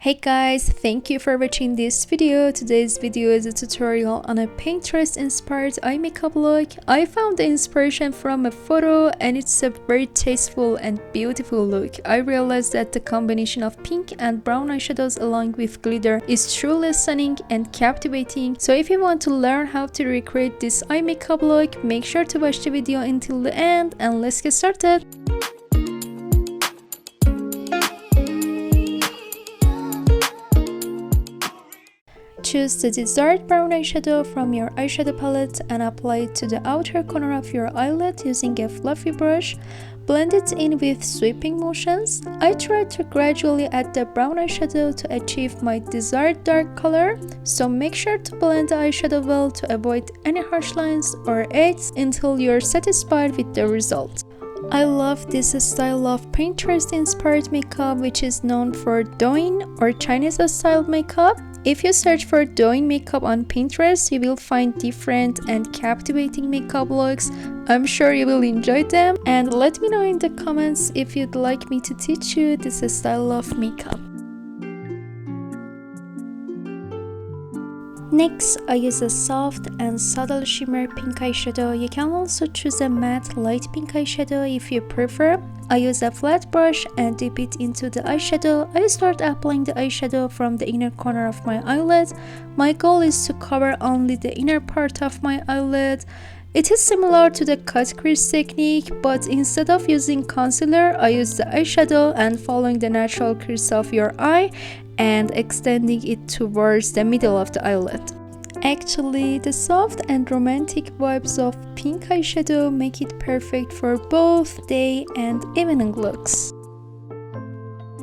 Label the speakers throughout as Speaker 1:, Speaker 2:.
Speaker 1: Hey guys, thank you for watching this video. Today's video is a tutorial on a Pinterest inspired eye makeup look. I found the inspiration from a photo and it's a very tasteful and beautiful look. I realized that the combination of pink and brown eyeshadows along with glitter is truly stunning and captivating. So if you want to learn how to recreate this eye makeup look, make sure to watch the video until the end and let's get started. Choose the desired brown eyeshadow from your eyeshadow palette and apply it to the outer corner of your eyelid using a fluffy brush. Blend it in with sweeping motions. I try to gradually add the brown eyeshadow to achieve my desired dark color, so make sure to blend the eyeshadow well to avoid any harsh lines or edges until you're satisfied with the result. I love this style of Pinterest inspired makeup, which is known for Douyin or Chinese style makeup. If you search for Douyin makeup on Pinterest, you will find different and captivating makeup looks. I'm sure you will enjoy them, and let me know in the comments if you'd like me to teach you this style of makeup. Next, I use a soft and subtle shimmer pink eyeshadow. You can also choose a matte light pink eyeshadow if you prefer. I use a flat brush and dip it into the eyeshadow. I start applying the eyeshadow from the inner corner of my eyelid. My goal is to cover only the inner part of my eyelid. It is similar to the cut crease technique, but instead of using concealer, I use the eyeshadow and following the natural crease of your eye and extending it towards the middle of the eyelid. Actually, the soft and romantic vibes of pink eyeshadow make it perfect for both day and evening looks.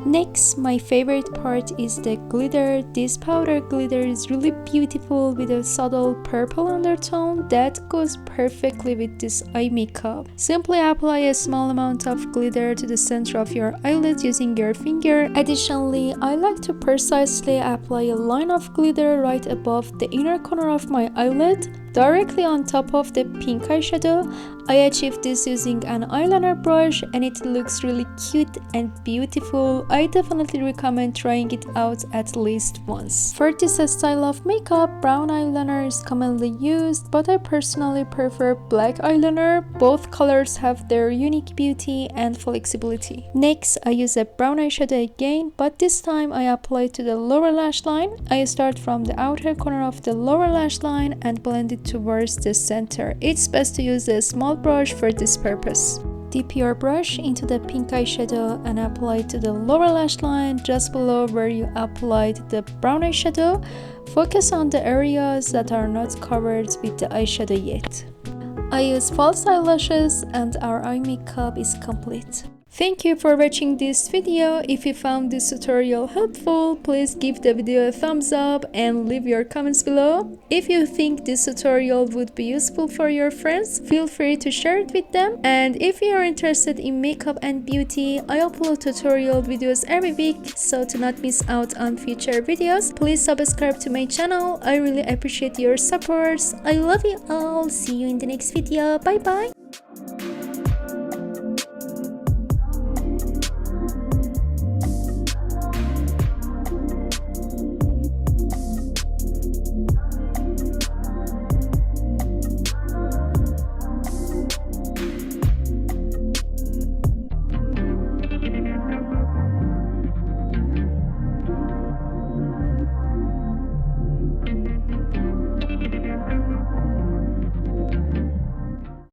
Speaker 1: Next, my favorite part is the glitter. This powder glitter is really beautiful with a subtle purple undertone that goes perfectly with this eye makeup. Simply apply a small amount of glitter to the center of your eyelid using your finger. Additionally, I like to precisely apply a line of glitter right above the inner corner of my eyelid, directly on top of the pink eyeshadow. I achieved this using an eyeliner brush and it looks really cute and beautiful. I definitely recommend trying it out at least once. For this style of makeup, brown eyeliner is commonly used, but I personally prefer black eyeliner. Both colors have their unique beauty and flexibility. Next, I use a brown eyeshadow again, but this time I apply it to the lower lash line. I start from the outer corner of the lower lash line and blend it towards the center. It's best to use a small brush for this purpose. Dip your brush into the pink eyeshadow and apply it to the lower lash line just below where you applied the brown eyeshadow. Focus on the areas that are not covered with the eyeshadow yet. I use false eyelashes and our eye makeup is complete. Thank you for watching this video. If you found this tutorial helpful, please give the video a thumbs up and leave your comments below. If you think this tutorial would be useful for your friends, feel free to share it with them. And if you are interested in makeup and beauty, I upload tutorial videos every week, so to not miss out on future videos, please subscribe to my channel. I really appreciate your support. I love you all. See you in the next video. Bye bye.